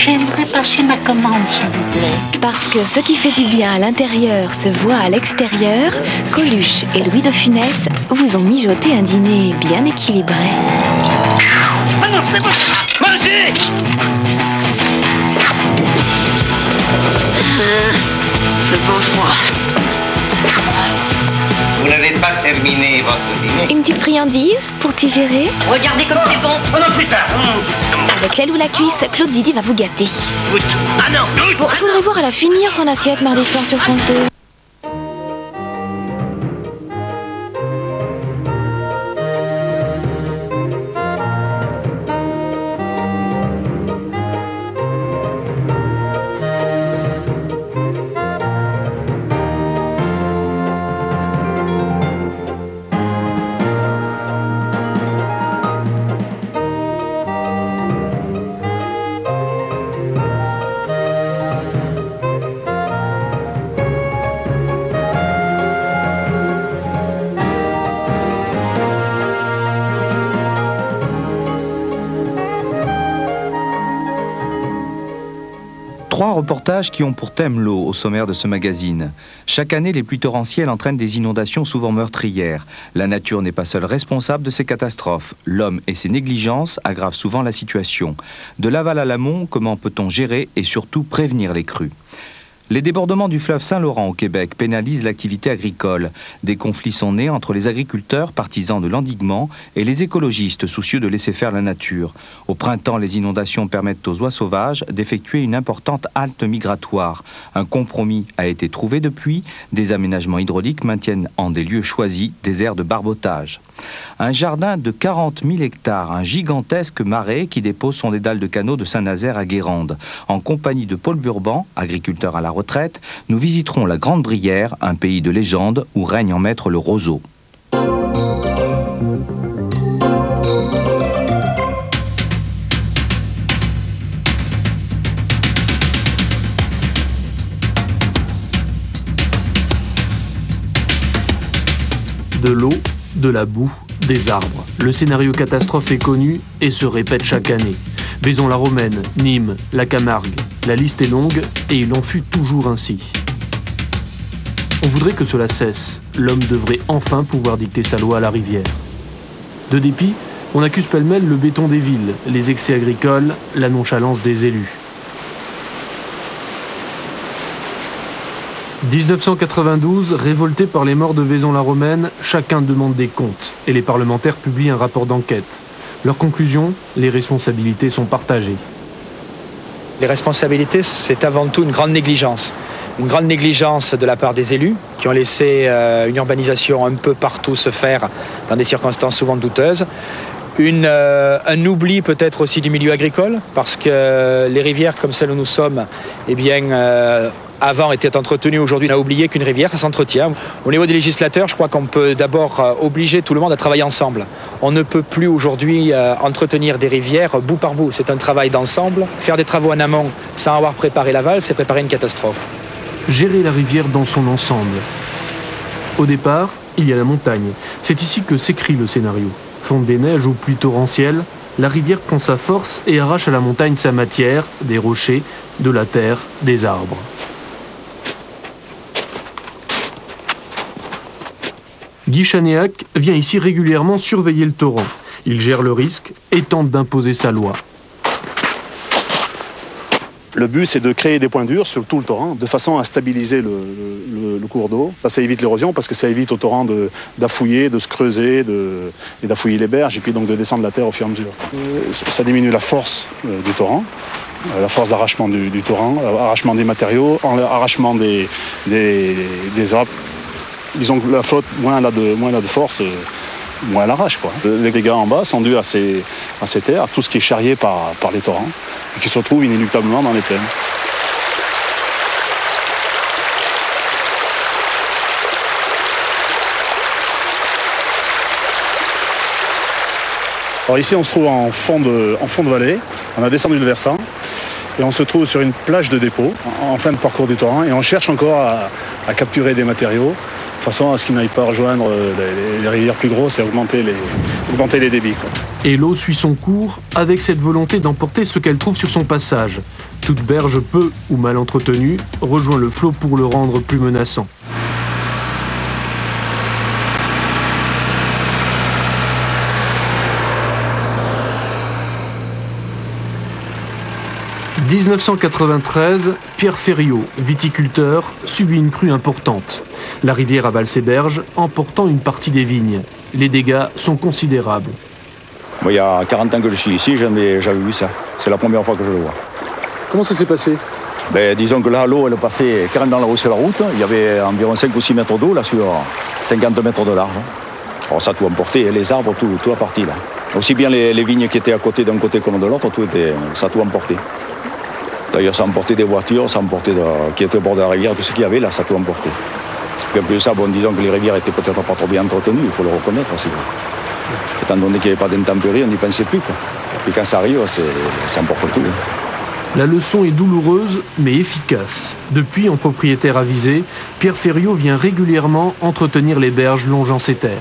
J'aimerais passer ma commande, s'il vous plaît. Parce que ce qui fait du bien à l'intérieur se voit à l'extérieur, Coluche et Louis de Funès vous ont mijoté un dîner bien équilibré. Ah non, c'est bon. Mangez! Le beau froid. Vous n'avez pas terminé votre dîner. Une petite friandise pour digérer. Regardez comme c'est bon. Oh non, plus tard. Avec l'aile ou la cuisse, Claude Zidi va vous gâter. Goûte. Ah non, goûte. Bon, faudrait voir à la finir son assiette mardi soir sur France 2. Trois reportages qui ont pour thème l'eau au sommaire de ce magazine. Chaque année, les pluies torrentielles entraînent des inondations souvent meurtrières. La nature n'est pas seule responsable de ces catastrophes. L'homme et ses négligences aggravent souvent la situation. De l'aval à l'amont, comment peut-on gérer et surtout prévenir les crues ? Les débordements du fleuve Saint-Laurent au Québec pénalisent l'activité agricole. Des conflits sont nés entre les agriculteurs partisans de l'endiguement et les écologistes soucieux de laisser faire la nature. Au printemps, les inondations permettent aux oies sauvages d'effectuer une importante halte migratoire. Un compromis a été trouvé depuis. Des aménagements hydrauliques maintiennent en des lieux choisis des aires de barbotage. Un jardin de 40 000 hectares, un gigantesque marais qui dépose son dédale de canaux de Saint-Nazaire à Guérande. En compagnie de Paul Burban, agriculteur à la retraite, nous visiterons la Grande Brière, un pays de légende où règne en maître le roseau. De l'eau, de la boue, des arbres. Le scénario catastrophe est connu et se répète chaque année. Vaison-la-Romaine, Nîmes, la Camargue. La liste est longue et il en fut toujours ainsi. On voudrait que cela cesse. L'homme devrait enfin pouvoir dicter sa loi à la rivière. De dépit, on accuse pêle-mêle le béton des villes, les excès agricoles, la nonchalance des élus. 1992, révolté par les morts de Vaison-la-Romaine, chacun demande des comptes et les parlementaires publient un rapport d'enquête. Leur conclusion, les responsabilités sont partagées. Les responsabilités, c'est avant tout une grande négligence. Une grande négligence de la part des élus qui ont laissé une urbanisation un peu partout se faire dans des circonstances souvent douteuses. Un oubli peut-être aussi du milieu agricole parce que les rivières comme celle où nous sommes, eh bien, avant étaient entretenues. Aujourd'hui, on a oublié qu'une rivière, ça s'entretient. Au niveau des législateurs, je crois qu'on peut d'abord obliger tout le monde à travailler ensemble. On ne peut plus aujourd'hui entretenir des rivières bout par bout. C'est un travail d'ensemble. Faire des travaux en amont sans avoir préparé l'aval, c'est préparer une catastrophe. Gérer la rivière dans son ensemble. Au départ, il y a la montagne. C'est ici que s'écrit le scénario. Fonte des neiges aux pluies torrentielles, la rivière prend sa force et arrache à la montagne sa matière, des rochers, de la terre, des arbres. Guy Chanéac vient ici régulièrement surveiller le torrent. Il gère le risque et tente d'imposer sa loi. Le but, c'est de créer des points durs sur tout le torrent, de façon à stabiliser le cours d'eau. Ça évite l'érosion, parce que ça évite au torrent d'affouiller, de se creuser, et d'affouiller les berges, et puis donc de descendre la terre au fur et à mesure. Ça diminue la force du torrent, la force d'arrachement du torrent, arrachement des matériaux, arrachement des arbres. Disons que la flotte, moins elle a de force, moins elle arrache, quoi. Les dégâts en bas sont dus à ces terres, à tout ce qui est charrié par les torrents, et qui se retrouvent inéluctablement dans les plaines. Alors ici, on se trouve en fond de vallée. On a descendu le versant et on se trouve sur une plage de dépôt en fin de parcours du torrent, et on cherche encore à capturer des matériaux de façon à ce qu'ils n'aillent pas rejoindre les rivières plus grosses et augmenter les débits, quoi. Et l'eau suit son cours avec cette volonté d'emporter ce qu'elle trouve sur son passage. Toute berge peu ou mal entretenue rejoint le flot pour le rendre plus menaçant. « 1993, Pierre Ferriot, viticulteur, subit une crue importante. La rivière avale ses berges, emportant une partie des vignes. Les dégâts sont considérables. Moi, il y a 40 ans que je suis ici, j'avais vu ça. C'est la première fois que je le vois. Comment ça s'est passé? Disons que là, l'eau, elle passait carrément dans la route. Il y avait environ 5 ou 6 mètres d'eau, là, sur 50 mètres de large. Alors ça a tout emporté, les arbres, tout a parti, là. Aussi bien les vignes qui étaient à côté d'un côté comme de l'autre, ça a tout emporté. D'ailleurs, ça a emporté des voitures, ça a emporté qui étaient au bord de la rivière, tout ce qu'il y avait, là, ça a tout emporté. Puis en plus de ça, disons que les rivières étaient peut-être pas trop bien entretenues, il faut le reconnaître aussi. Étant donné qu'il n'y avait pas d'intempéries, on n'y pensait plus, quoi. Puis quand ça arrive, ça emporte tout. La leçon est douloureuse, mais efficace. Depuis, en propriétaire avisé, Pierre Ferriot vient régulièrement entretenir les berges longeant ces terres.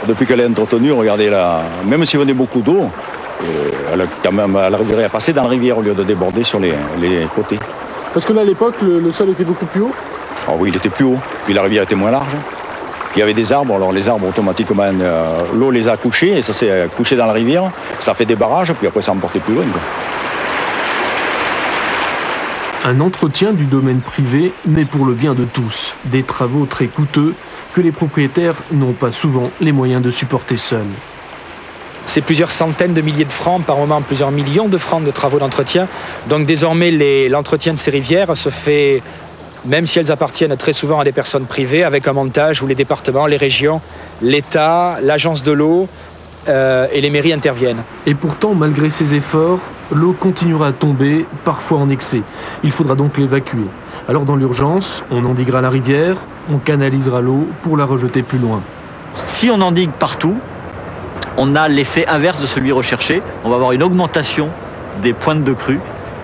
Depuis qu'elle est entretenue, regardez là, même s'il venait beaucoup d'eau, la rivière est passée dans la rivière au lieu de déborder sur les côtés. Parce que là, à l'époque, le sol était beaucoup plus haut? Ah oui, il était plus haut. Puis la rivière était moins large. Il y avait des arbres, alors les arbres, automatiquement, l'eau les a couchés, et ça s'est couché dans la rivière. Ça fait des barrages, puis après ça a emporté plus loin, quoi. Un entretien du domaine privé, mais pour le bien de tous. Des travaux très coûteux que les propriétaires n'ont pas souvent les moyens de supporter seuls. C'est plusieurs centaines de milliers de francs, par moment plusieurs millions de francs de travaux d'entretien. Donc désormais, l'entretien de ces rivières se fait, même si elles appartiennent très souvent à des personnes privées, avec un montage où les départements, les régions, l'État, l'agence de l'eau et les mairies interviennent. Et pourtant, malgré ces efforts, l'eau continuera à tomber, parfois en excès. Il faudra donc l'évacuer. Alors dans l'urgence, on endiguera la rivière, on canalisera l'eau pour la rejeter plus loin. Si on endigue partout, on a l'effet inverse de celui recherché. On va avoir une augmentation des pointes de crue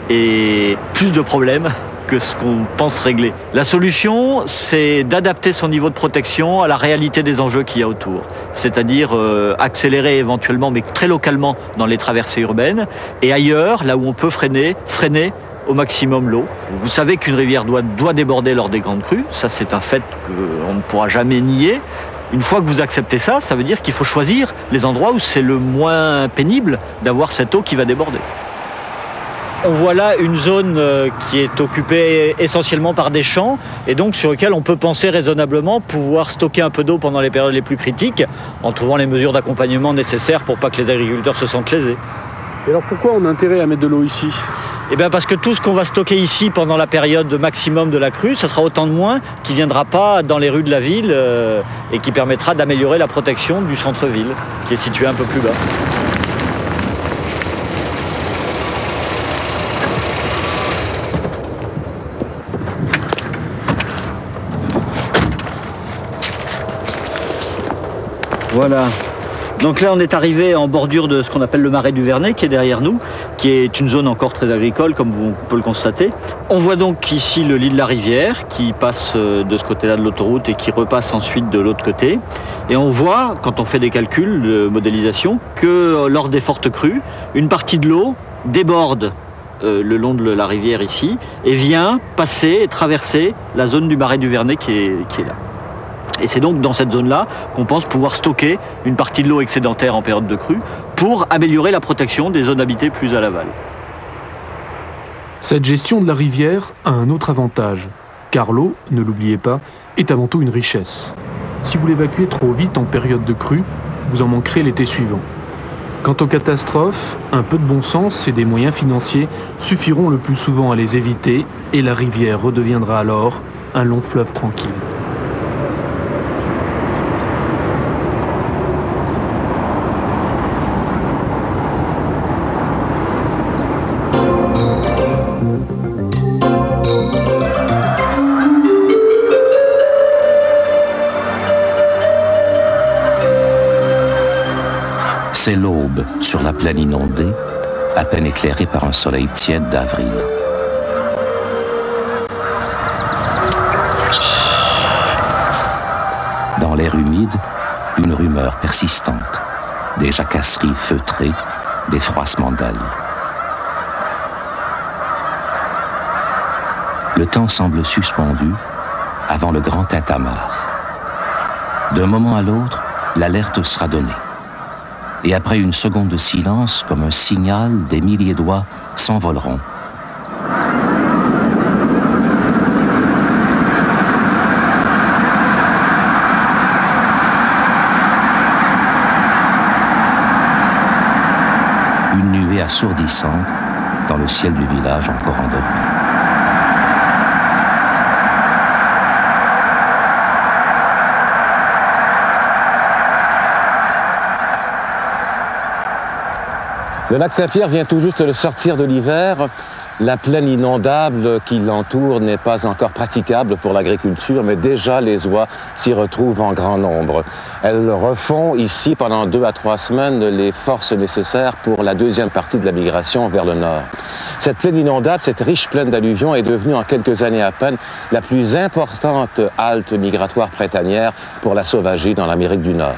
et plus de problèmes que ce qu'on pense régler. La solution, c'est d'adapter son niveau de protection à la réalité des enjeux qu'il y a autour. C'est-à-dire accélérer éventuellement, mais très localement, dans les traversées urbaines. Et ailleurs, là où on peut freiner au maximum l'eau. Vous savez qu'une rivière doit déborder lors des grandes crues. Ça, c'est un fait qu'on ne pourra jamais nier. Une fois que vous acceptez ça, ça veut dire qu'il faut choisir les endroits où c'est le moins pénible d'avoir cette eau qui va déborder. On voit là une zone qui est occupée essentiellement par des champs et donc sur lequel on peut penser raisonnablement pouvoir stocker un peu d'eau pendant les périodes les plus critiques en trouvant les mesures d'accompagnement nécessaires pour pas que les agriculteurs se sentent lésés. Et alors pourquoi on a intérêt à mettre de l'eau ici? Eh bien parce que tout ce qu'on va stocker ici pendant la période maximum de la crue, ça sera autant de moins qui ne viendra pas dans les rues de la ville et qui permettra d'améliorer la protection du centre-ville qui est situé un peu plus bas. Voilà. Donc là, on est arrivé en bordure de ce qu'on appelle le marais du Vernet, qui est derrière nous, qui est une zone encore très agricole, comme on peut le constater. On voit donc ici le lit de la rivière, qui passe de ce côté-là de l'autoroute et qui repasse ensuite de l'autre côté. Et on voit, quand on fait des calculs de modélisation, que lors des fortes crues, une partie de l'eau déborde le long de la rivière ici, et vient passer et traverser la zone du marais du Vernet qui est là. Et c'est donc dans cette zone-là qu'on pense pouvoir stocker une partie de l'eau excédentaire en période de crue pour améliorer la protection des zones habitées plus à l'aval. Cette gestion de la rivière a un autre avantage, car l'eau, ne l'oubliez pas, est avant tout une richesse. Si vous l'évacuez trop vite en période de crue, vous en manquerez l'été suivant. Quant aux catastrophes, un peu de bon sens et des moyens financiers suffiront le plus souvent à les éviter et la rivière redeviendra alors un long fleuve tranquille. C'est l'aube sur la plaine inondée, à peine éclairée par un soleil tiède d'avril. Dans l'air humide, une rumeur persistante, des jacasseries feutrées, des froissements d'ailes. Le temps semble suspendu avant le grand tintamarre. D'un moment à l'autre, l'alerte sera donnée. Et après une seconde de silence, comme un signal, des milliers d'oies s'envoleront. Une nuée assourdissante dans le ciel du village encore endormi. Le lac Saint-Pierre vient tout juste de sortir de l'hiver. La plaine inondable qui l'entoure n'est pas encore praticable pour l'agriculture, mais déjà les oies s'y retrouvent en grand nombre. Elles refont ici pendant 2 à 3 semaines les forces nécessaires pour la deuxième partie de la migration vers le nord. Cette plaine inondable, cette riche plaine d'alluvions est devenue en quelques années à peine la plus importante halte migratoire printanière pour la sauvagerie dans l'Amérique du Nord.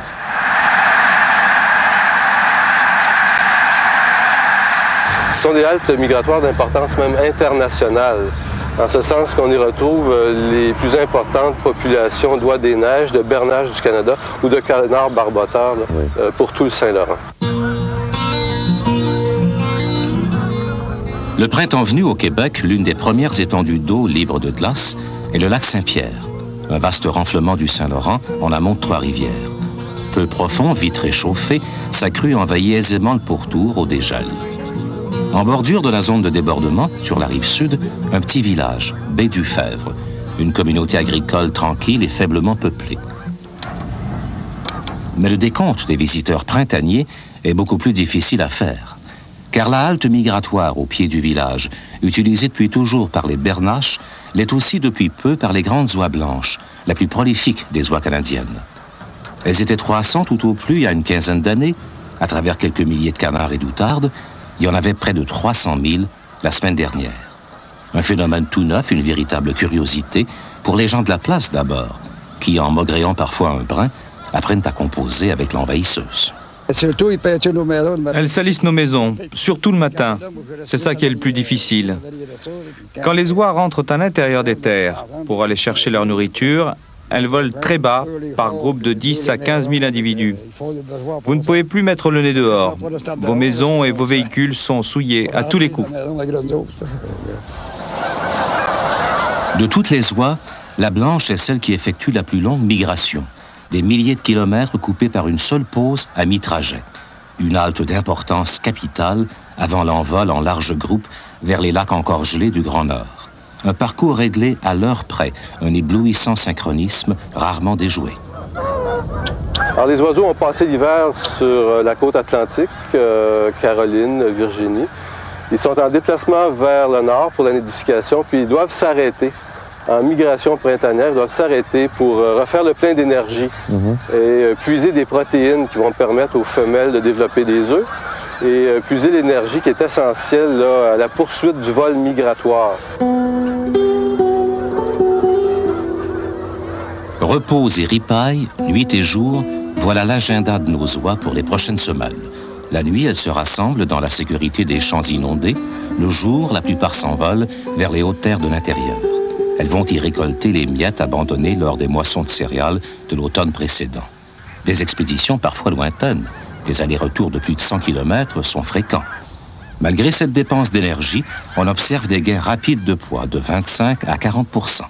Ce sont des haltes migratoires d'importance même internationale, en ce sens qu'on y retrouve les plus importantes populations d'oies des neiges, de bernaches du Canada ou de canards barboteurs pour tout le Saint-Laurent. Le printemps venu au Québec, l'une des premières étendues d'eau libres de glace est le lac Saint-Pierre, un vaste renflement du Saint-Laurent en amont de Trois-Rivières. Peu profond, vite réchauffé, sa crue envahit aisément le pourtour au dégel. En bordure de la zone de débordement, sur la rive sud, un petit village, Baie-du-Fèvre, une communauté agricole tranquille et faiblement peuplée. Mais le décompte des visiteurs printaniers est beaucoup plus difficile à faire, car la halte migratoire au pied du village, utilisée depuis toujours par les bernaches, l'est aussi depuis peu par les grandes oies blanches, la plus prolifique des oies canadiennes. Elles étaient 300 tout au plus il y a une quinzaine d'années, à travers quelques milliers de canards et d'outardes. Il y en avait près de 300 000 la semaine dernière. Un phénomène tout neuf, une véritable curiosité, pour les gens de la place d'abord, qui, en maugréant parfois un brin, apprennent à composer avec l'envahisseuse. Elles salissent nos maisons, surtout le matin. C'est ça qui est le plus difficile. Quand les oies rentrent à l'intérieur des terres pour aller chercher leur nourriture, elles volent très bas, par groupe de 10 à 15 000 individus. Vous ne pouvez plus mettre le nez dehors. Vos maisons et vos véhicules sont souillés à tous les coups. De toutes les oies, la blanche est celle qui effectue la plus longue migration. Des milliers de kilomètres coupés par une seule pause à mi-trajet. Une halte d'importance capitale avant l'envol en large groupe vers les lacs encore gelés du Grand Nord. Un parcours réglé à l'heure près, un éblouissant synchronisme rarement déjoué. Alors, les oiseaux ont passé l'hiver sur la côte atlantique, Caroline, Virginie. Ils sont en déplacement vers le nord pour la nidification, puis ils doivent s'arrêter. En migration printanière, ils doivent s'arrêter pour refaire le plein d'énergie et puiser des protéines qui vont permettre aux femelles de développer des œufs et puiser l'énergie qui est essentielle là, à la poursuite du vol migratoire. Repos et ripaille, nuit et jour, voilà l'agenda de nos oies pour les prochaines semaines. La nuit, elles se rassemblent dans la sécurité des champs inondés. Le jour, la plupart s'envolent vers les hautes terres de l'intérieur. Elles vont y récolter les miettes abandonnées lors des moissons de céréales de l'automne précédent. Des expéditions parfois lointaines, des allers-retours de plus de 100 km sont fréquents. Malgré cette dépense d'énergie, on observe des gains rapides de poids de 25 à 40%.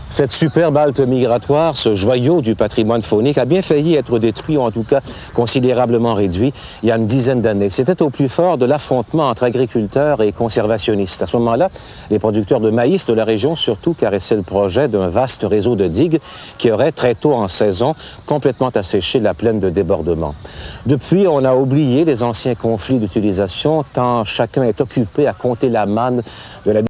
Cette superbe halte migratoire, ce joyau du patrimoine faunique, a bien failli être détruit, ou en tout cas considérablement réduit, il y a une dizaine d'années. C'était au plus fort de l'affrontement entre agriculteurs et conservationnistes. À ce moment-là, les producteurs de maïs de la région surtout caressaient le projet d'un vaste réseau de digues qui aurait très tôt en saison complètement asséché la plaine de débordement. Depuis, on a oublié les anciens conflits d'utilisation, tant chacun est occupé à compter la manne de la